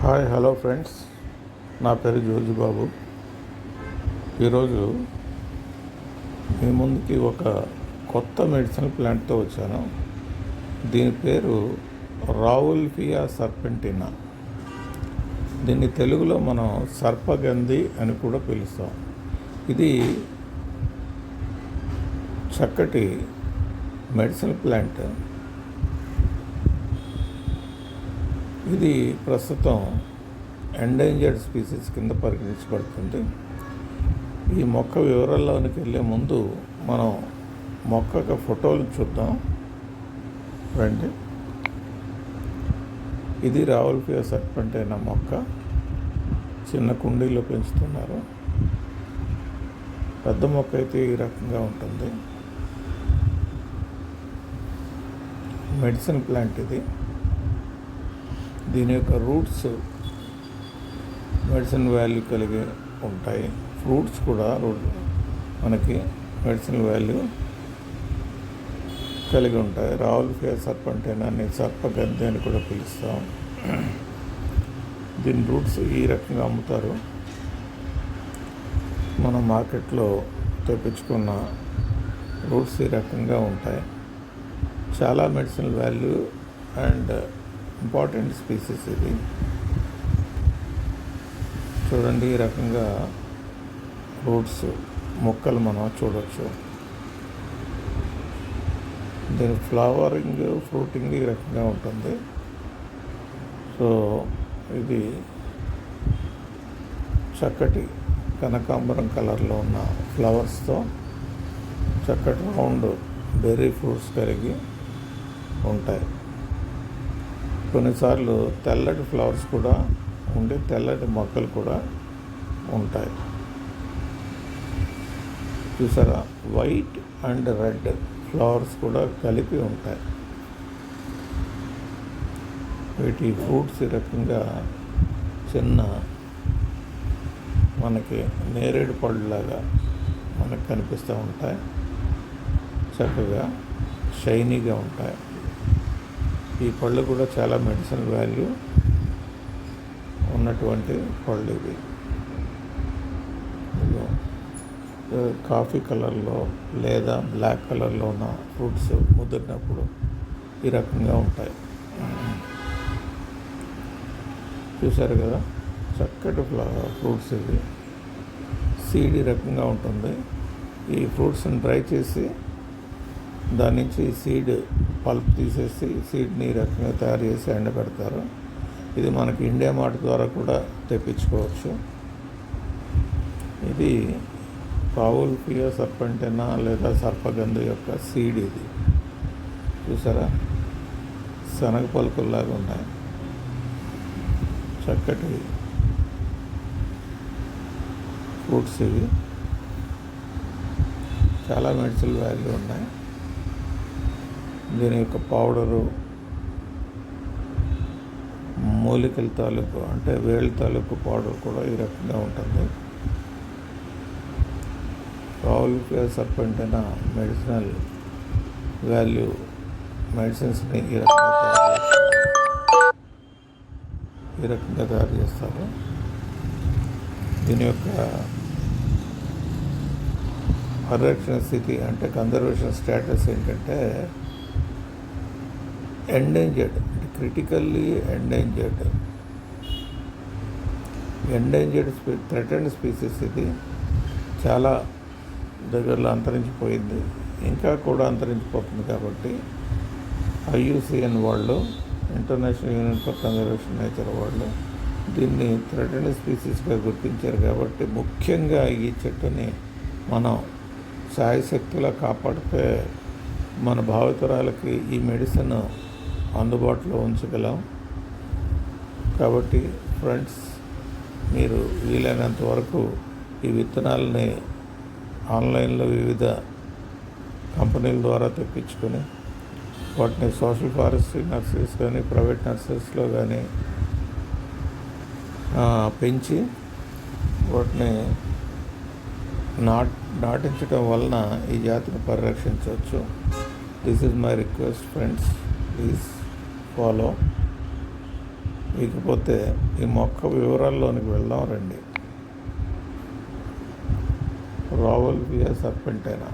Hi hello friends, నా పేరు Zorzi బాబు. ఈరోజు మీ ముందుకి ఒక కొత్త మెడిసినల్ ప్లాంట్తో వచ్చాను. దీని పేరు రావుల్ఫియా సర్పెంటినా. దీన్ని తెలుగులో మనం సర్పగంధి అని కూడా పిలుస్తాం. ఇది చక్కటి మెడిసినల్ ప్లాంట్. ఇది ప్రస్తుతం ఎండేంజర్డ్ స్పీసీస్ కింద పరిగణించబడుతుంది. ఈ మొక్క వివరాల్లోనికి వెళ్ళే ముందు మనం మొక్క ఫోటోలు చూద్దాం రండి. ఇది రావుల్ఫియా సర్పెంటినా మొక్క. చిన్న కుండీలో పెంచుతున్నారు. పెద్ద మొక్క అయితే ఈ రకంగా ఉంటుంది. మెడిసిన్ ప్లాంట్ ఇది. దీని యొక్క రూట్స్ మెడిసిన్ వాల్యూ కలిగి ఉంటాయి. ఫ్రూట్స్ కూడా మనకి మెడిసిన్ వాల్యూ కలిగి ఉంటాయి. రావుల్ఫియా సర్పెంటినాని సర్పగంధి అని కూడా పిలుస్తాం. దీని రూట్స్ ఈ రకంగా అమ్ముతారు. మనం మార్కెట్లో తెప్పించుకున్న రూట్స్ ఈ రకంగా ఉంటాయి. చాలా medicine value and important species ఇది. చూడండి, ఈ రకంగా రూట్స్ మొక్కలు మనం చూడవచ్చు. దీని ఫ్లవరింగ్ ఫ్రూటింగ్ ఈ రకంగా ఉంటుంది. సో ఇది చక్కటి కనకాంబరం కలర్లో ఉన్న ఫ్లవర్స్తో చక్కటి రౌండ్ బెర్రీ ఫ్రూట్స్ కలిగి ఉంటాయి. కొన్నిసార్లు తెల్లటి ఫ్లవర్స్ కూడా ఉండి తెల్లటి మొక్కలు కూడా ఉంటాయి. చూసారా, వైట్ అండ్ రెడ్ ఫ్లవర్స్ కూడా కలిపి ఉంటాయి. వీటి ఫ్రూట్స్ ఈ రకంగా చిన్న మనకి నేరేడు పళ్ళలాగా మనకు కనిపిస్తూ ఉంటాయి. చక్కగా షైనీగా ఉంటాయి. ఈ పళ్ళు కూడా చాలా మెడిసిన్ వాల్యూ ఉన్నటువంటి పళ్ళు ఇవి. కాఫీ కలర్లో లేదా బ్లాక్ కలర్లో ఉన్న ఫ్రూట్స్ ముదిరినప్పుడు ఈ రకంగా ఉంటాయి. చూశారు కదా, చక్కటి ఫ్రూట్స్ ఇవి. సీడ్ ఈ రకంగా ఉంటుంది. ఈ ఫ్రూట్స్ని డ్రై చేసి దాని నుంచి సీడ్ పల్ప్ తీసేసి సీడ్ని ఈ రకంగా తయారు చేసి ఎండబెడతారు. ఇది మనకి ఇండియా మార్ట్ ద్వారా కూడా తెప్పించుకోవచ్చు. ఇది రావుల్ఫియా సర్పెంటినా లేదా సర్పగంధి యొక్క సీడ్ ఇది. చూసారా, శనగ పలుకుల్లాగా ఉన్నాయి. చక్కటి ఫ్రూట్స్ ఇవి. చాలా మెడిసిన్ వాల్యూ ఉన్నాయి. దీని యొక్క పౌడరు, మూలికల తాలూకు అంటే వేళ్ళ తాలూకు పౌడర్ కూడా ఈ రకంగా ఉంటుంది. రావుల్ఫియా సర్పెంటినా మెడిసినల్ వాల్యూ మెడిసిన్స్ని ఈ రకంగా తయారు చేస్తారు. దీని యొక్క పరిరక్షణ స్థితి అంటే కన్జర్వేషన్ స్టేటస్ ఏంటంటే endangered, critically endangered threatened species. ఇది చాలా దగ్గరలో అంతరించిపోయింది, ఇంకా కూడా అంతరించిపోతుంది. కాబట్టి IUCN వాళ్ళు, international union for conservation nature వాళ్ళు దీన్ని థ్రెటెండ్ స్పీసీస్గా గుర్తించారు. కాబట్టి ముఖ్యంగా ఈ చెట్టుని మనం శాయశక్తిలా కాపాడితే మన భావితరాలకి ఈ మెడిసిన్ అందుబాటులో ఉంచగలం. కాబట్టి ఫ్రెండ్స్, మీరు వీలైనంత వరకు ఈ విత్తనాలని ఆన్లైన్లో వివిధ కంపెనీల ద్వారా తెప్పించుకొని వాటిని సోషల్ ఫారెస్ట్రీ నర్సరీస్ కానీ ప్రైవేట్ నర్సరీస్లో కానీ పెంచి వాటిని నాటించడం వలన ఈ జాతిని పరిరక్షించవచ్చు. This is my request friends. Please follow. ఇకపోతే ఈ మొక్క వివరాల్లోనికి వెళ్దాం రండి. రావల్పియా సర్పెంటైనా,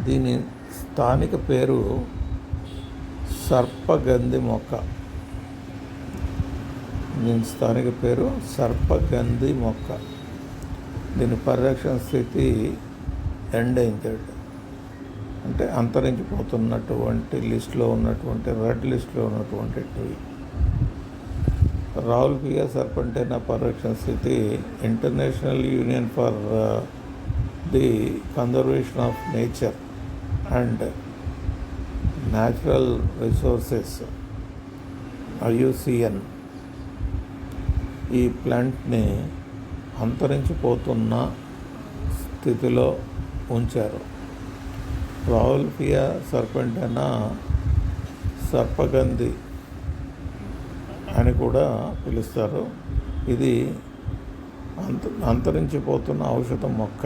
దీని స్థానిక పేరు సర్పగంధి మొక్క. దీని స్థానిక పేరు సర్పగంధి మొక్క. దీని పరిరక్షణ స్థితి ఎండేంజర్డ్, అంటే అంతరించిపోతున్నటువంటి లిస్టులో ఉన్నటువంటి రెడ్ లిస్టులో ఉన్నటువంటి ట్రీ. రావల్పియా సర్పెంటైనా పరిరక్షణ స్థితి international union for the conservation of nature and natural resources IUCN ఈ ప్లాంట్ని అంతరించిపోతున్న స్థితిలో ఉంచారు. రావల్పియా సర్పెంటైనా సర్పగంధి అని కూడా పిలుస్తారు. ఇది అంతరించిపోతున్న ఔషధ మొక్క.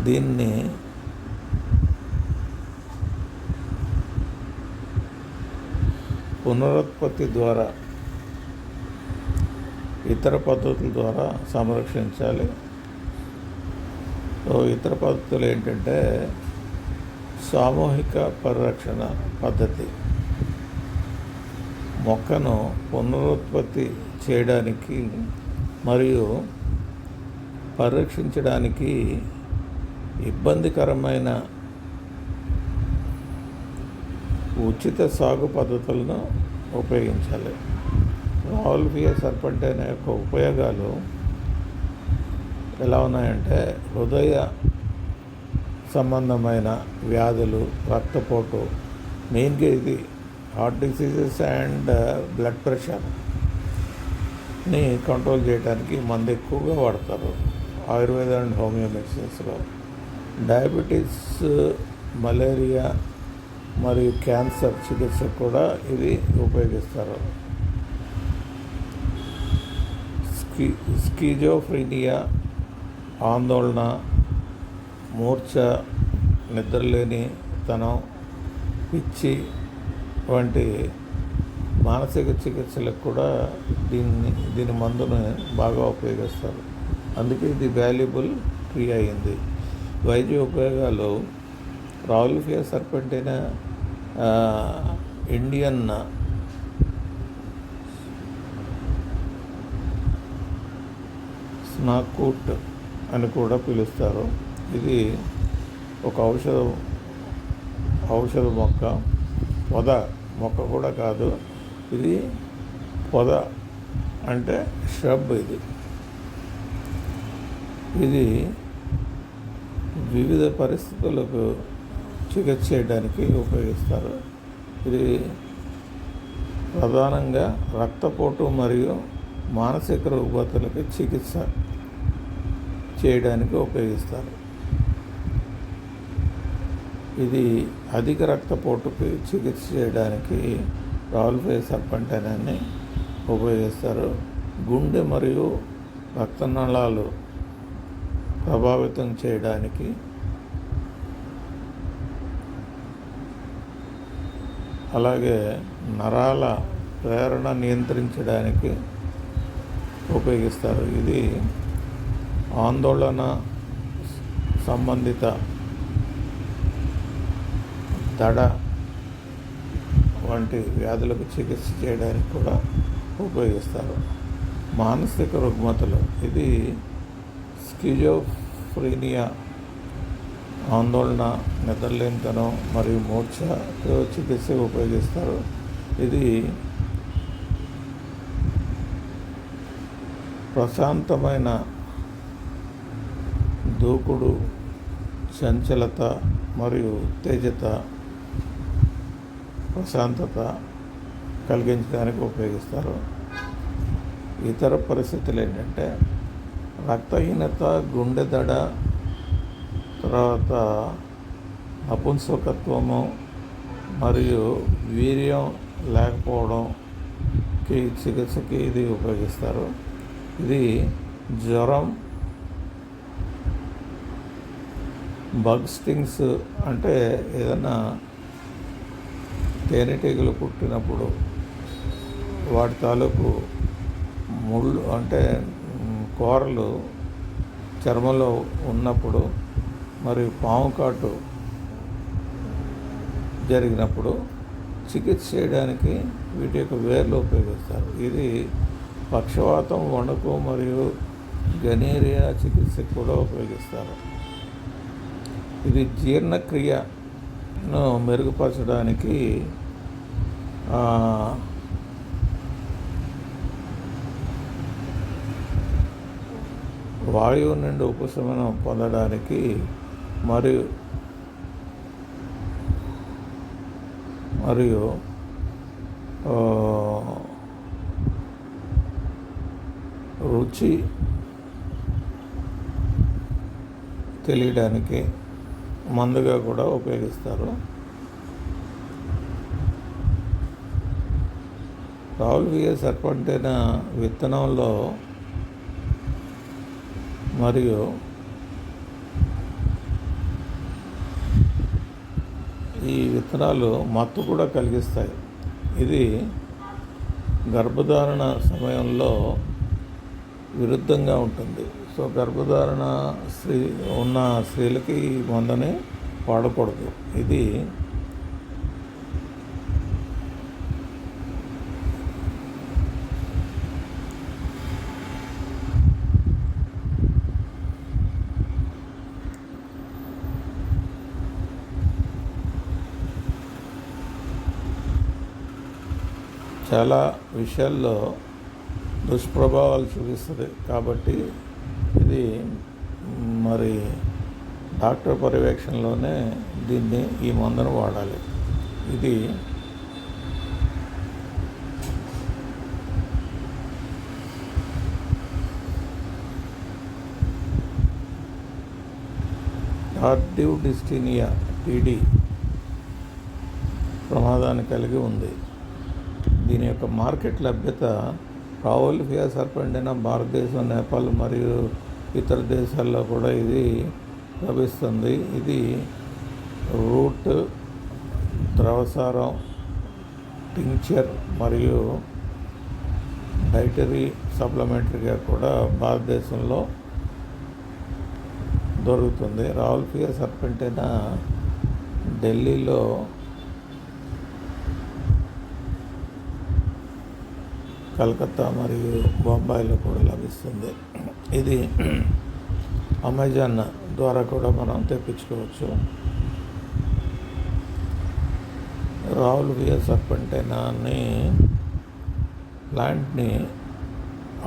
దీన్ని పునరుత్పత్తి ద్వారా, ఇతర పద్ధతుల ద్వారా సంరక్షించాలి. ఇతర పద్ధతులు ఏంటంటే సామూహిక పరిరక్షణ పద్ధతి. మొక్కను పునరుత్పత్తి చేయడానికి మరియు పరిరక్షించడానికి ఇబ్బందికరమైన ఉచిత సాగు పద్ధతులను ఉపయోగించాలి. రావల్పియా సర్పెంటైనా యొక్క ఉపయోగాలు ఎలా ఉన్నాయంటే హృదయ సంబంధమైన వ్యాధులు, రక్తపోటు, మెయిన్గా ఇది హార్ట్ డిసీజెస్ అండ్ బ్లడ్ ప్రెషర్ని కంట్రోల్ చేయడానికి మందు ఎక్కువగా వాడతారు ఆయుర్వేద అండ్ హోమియో మెడిసిన్స్లో. డయాబెటీస్, మలేరియా మరియు క్యాన్సర్ చికిత్సకు కూడా ఇది ఉపయోగిస్తారు. స్కిజోఫ్రీనియా, ఆందోళన, మూర్ఛ, నిద్రలేనితనం, పిచ్చి వంటి మానసిక చికిత్సలకు కూడా దీని మందుని బాగా ఉపయోగిస్తారు. అందుకే ఇది వాల్యుబుల్ ట్రీ అయింది. వైద్య ఉపయోగాలు రావల్పియా సర్పెంటైనా ఇండియన్ స్నాకూట్ అని కూడా పిలుస్తారు. ఇది ఒక ఔషధ మొక్క. పొద మొక్క కూడా కాదు, ఇది పొద అంటే shrub. ఇది వివిధ పరిస్థితులకు చికిత్స చేయడానికి ఉపయోగిస్తారు. ఇది ప్రధానంగా రక్తపోటు మరియు మానసిక రుగ్మతలకు చికిత్స చేయడానికి ఉపయోగిస్తారు. ఇది అధిక రక్తపోటుకి చికిత్స చేయడానికి రావల్పియా సర్పెంటైనాని ఉపయోగిస్తారు. గుండె మరియు రక్తనాళాలు ప్రభావితం చేయడానికి, అలాగే నరాల ప్రేరణ నియంత్రించడానికి ఉపయోగిస్తారు. ఇది ఆందోళన సంబంధిత దడ వంటి వ్యాధులకు చికిత్స చేయడానికి కూడా ఉపయోగిస్తారు. మానసిక రుగ్మతలు, ఇది స్కిజోఫ్రీనియా, ఆందోళన, నిద్రలేనితనం మరియు మూర్ఛకు చికిత్స ఉపయోగిస్తారు. ఇది ప్రశాంతమైన దూకుడు, చంచలత మరియు ఉత్తేజత, ప్రశాంతత కలిగించడానికి ఉపయోగిస్తారు. ఇతర పరిస్థితులు ఏంటంటే రక్తహీనత, గుండె దడ, తర్వాత నపుంసకత్వము మరియు వీర్యం లేకపోవడంకి చికిత్సకి ఇది ఉపయోగిస్తారు. ఇది జ్వరం, బగ్ స్టింగ్స్ అంటే ఏదైనా తేనెటీగలు కుట్టినప్పుడు వాటి తాలూకు ముళ్ళు అంటే కూరలు చర్మంలో ఉన్నప్పుడు మరియు పాము కాటు జరిగినప్పుడు చికిత్స చేయడానికి వీటి యొక్క వేర్లు ఉపయోగిస్తారు. ఇది పక్షవాతం, వణుకు మరియు గనేరియా చికిత్సకు కూడా ఉపయోగిస్తారు. ఇది జీర్ణక్రియను మెరుగుపరచడానికి వాయువు నుండి ఉపశమనం పొందడానికి మరియు రుచి తెలియడానికి మందుగా కూడా ఉపయోగిస్తారు. రావుల్వియా సర్పంటైన విత్తనంలో మరియు ఈ విత్తనాలు మత్తు కూడా కలిగిస్తాయి. ఇది గర్భధారణ సమయంలో విరుద్ధంగా ఉంటుంది. సో గర్భధారణ ఉన్న స్త్రీలకి ఈ మందుని వాడకూడదు. ఇది చాలా విషయాల్లో దుష్ప్రభావాలు చూపిస్తుంది. కాబట్టి ఇది మరి డాక్టర్ పర్యవేక్షణలోనే ఈ మందును వాడాలి. ఇది టార్డివ్ డిస్టినియా టీడీ ప్రమాదాన్ని కలిగి ఉంది. దీని యొక్క మార్కెట్ లభ్యత రావుల్వియా సర్పంటైన భారతదేశం, నేపాల్ మరియు ఇతర దేశాల్లో కూడా ఇది లభిస్తుంది. ఇది రూట్, ద్రవసారం, టింక్చర్ మరియు డైటరీ సప్లిమెంటరీగా కూడా భారతదేశంలో దొరుకుతుంది. రావుల్వియా సర్పంటైన ఢిల్లీలో, కలకత్తా మరియు బొంబాయిలో కూడా లభిస్తుంది. ఇది అమెజాన్ ద్వారా కూడా మనం తెప్పించుకోవచ్చు. రావుల్వియా సర్పంటైనా ప్లాంట్ని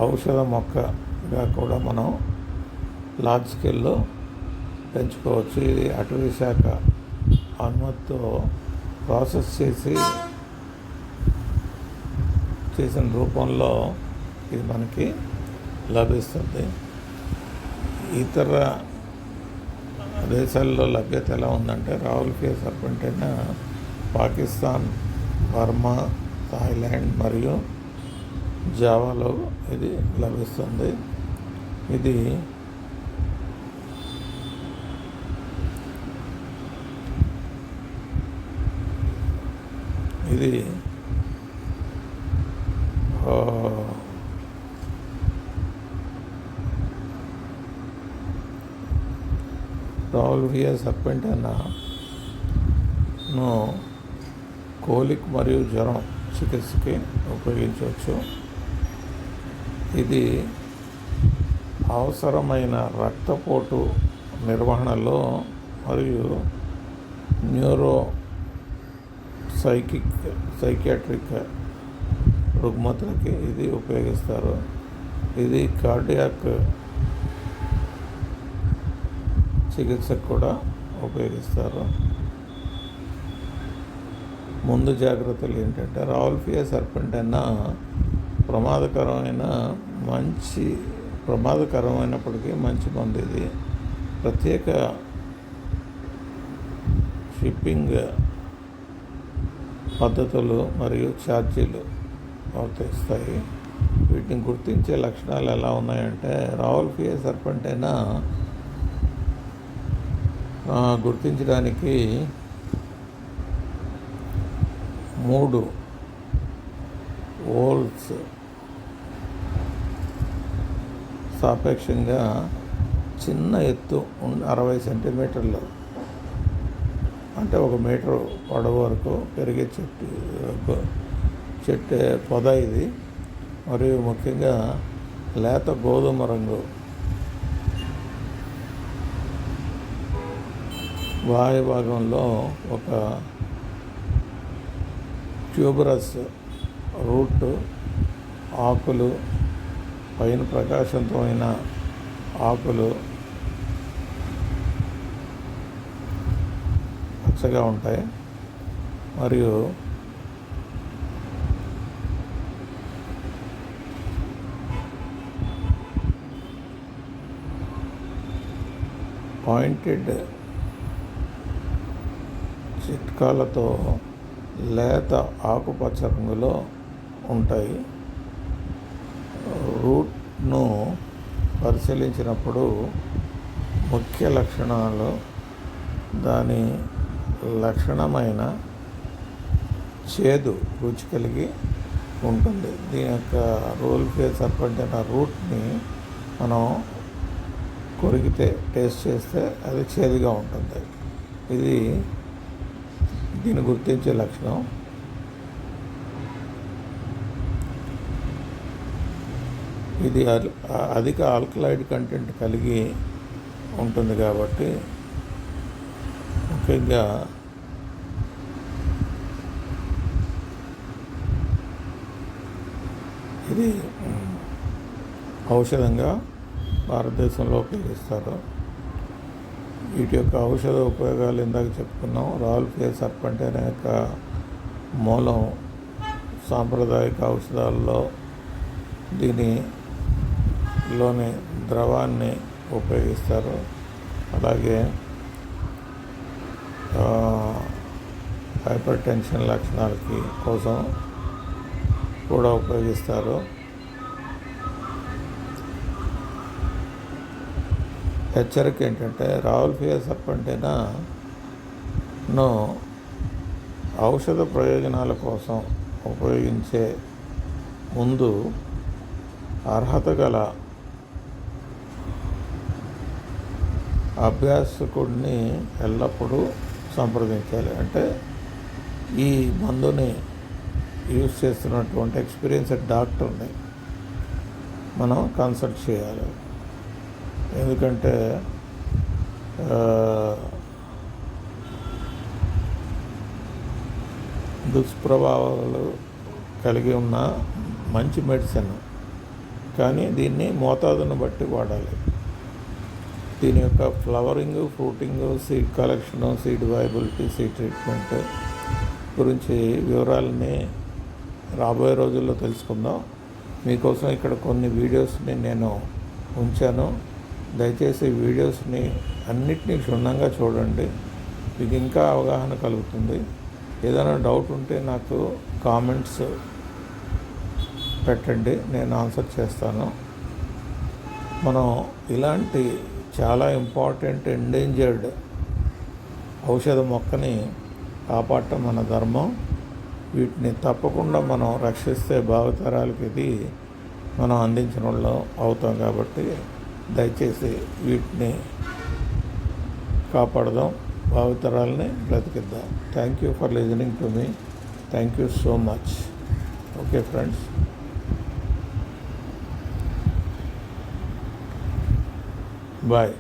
ఔషధ మొక్కగా కూడా మనం లార్జ్ స్కేల్లో పెంచుకోవచ్చు. ఇది అటవీ శాఖ అనుమతితో ప్రాసెస్ చేసిన రూపంలో ఇది మనకి లభిస్తుంది. ఇతర దేశాల్లో లభ్యత ఎలా ఉందంటే రావుల్వియా సర్పంటైనా పాకిస్తాన్, బర్మా, థాయిలాండ్ మరియు జావాలో ఇది లభిస్తుంది. ఇది రావుల్వియా సర్పంటైనాను కోలిక్ మరియు జ్వరం చికిత్సకి ఉపయోగించవచ్చు. ఇది అవసరమైన రక్తపోటు నిర్వహణలో మరియు సైకియాట్రిక్ రుగ్మతలకి ఇది ఉపయోగిస్తారు. ఇది కార్డియాక్ చికిత్సకు కూడా ఉపయోగిస్తారు. ముందు జాగ్రత్తలు ఏంటంటే రావుల్వియా సర్పంటైనా ప్రమాదకరమైనప్పటికీ మంచి మందు. ఇది ప్రత్యేక షిప్పింగ్ పద్ధతులు మరియు ఛార్జీలు వర్తిస్తాయి. వీటిని గుర్తించే లక్షణాలు ఎలా ఉన్నాయంటే రావుల్వియా సర్పంటైనా గుర్తించడానికి 3 హోల్స్ సాపేక్షంగా చిన్న ఎత్తు 60 సెంటీమీటర్లు, అంటే 1 మీటర్ పొడవు వరకు పెరిగే చెట్టు పొద ఇది. మరియు ముఖ్యంగా లేత గోధుమ రంగు, వాయు భాగంలో ఒక ట్యూబరస్ రూట్, ఆకులు, పైన ప్రకాశవంతమైన ఆకులు పచ్చగా ఉంటాయి. మరియు పాయింటెడ్ చిట్కాలతో లేత ఆకుపచ్చ రంగులో ఉంటాయి. రూట్ను పరిశీలించినప్పుడు ముఖ్య లక్షణాలు దాని లక్షణమైన చేదు రుచి కలిగి ఉంటుంది. దీని యొక్క రోల్ ఫేస్ సర్పంటైన రూట్ని మనం కొరికితే టేస్ట్ చేస్తే అది చేదుగా ఉంటుంది. ఇది దీన్ని గుర్తించే లక్షణం. ఇది అధిక ఆల్కలాయిడ్ కంటెంట్ కలిగి ఉంటుంది కాబట్టి ముఖ్యంగా ఇది ఔషధంగా భారతదేశంలో ఉపయోగిస్తారు. వీటి యొక్క ఔషధ ఉపయోగాలు ఇందాక చెప్పుకున్నాం. రాల్ ఫేస్ సర్పంటైన్ యొక్క మూలం సాంప్రదాయిక ఔషధాల్లో దీనిలోని ద్రవాన్ని ఉపయోగిస్తారు. అలాగే హైపర్ టెన్షన్ లక్షణాలకి కోసం కూడా ఉపయోగిస్తారు. హెచ్చరిక ఏంటంటే రావుల్ ఫియర్ సర్పంటైన్ను ఔషధ ప్రయోజనాల కోసం ఉపయోగించే ముందు అర్హత గల అభ్యాసకుడిని ఎల్లప్పుడూ సంప్రదించాలి. అంటే ఈ మందుని యూజ్ చేస్తున్నటువంటి ఎక్స్పీరియన్స్డ్ డాక్టర్ని మనం కన్సల్ట్ చేయాలి. ఎందుకంటే దుష్ప్రభావాలు కలిగి ఉన్న మంచి మెడిసిన్, కానీ దీన్ని మోతాదును బట్టి వాడాలి. దీని యొక్క flowering, fruiting, seed collection, seed viability, seed treatment గురించి వివరాలని రాబోయే రోజుల్లో తెలుసుకుందాం. మీకోసం ఇక్కడ కొన్ని వీడియోస్ని నేను ఉంచాను. దయచేసి వీడియోస్ని అన్నిటినీ క్షుణ్ణంగా చూడండి, మీకు ఇంకా అవగాహన కలుగుతుంది. ఏదైనా డౌట్ ఉంటే నాకు కామెంట్స్ పెట్టండి, నేను ఆన్సర్ చేస్తాను. మనం ఇలాంటి చాలా ఇంపార్టెంట్ ఎండేంజర్డ్ ఔషధ మొక్కని కాపాడటం మన ధర్మం. వీటిని తప్పకుండా మనం రక్షిస్తే భావితరాలకి ఇది మనం అందించిన వాళ్ళం అవుతాం. కాబట్టి దయచేసి వీటిని కాపాడదాం, భావితరాలని బ్రతికిద్దాం. Thank you for listening to me. Thank you so much. Okay friends, bye.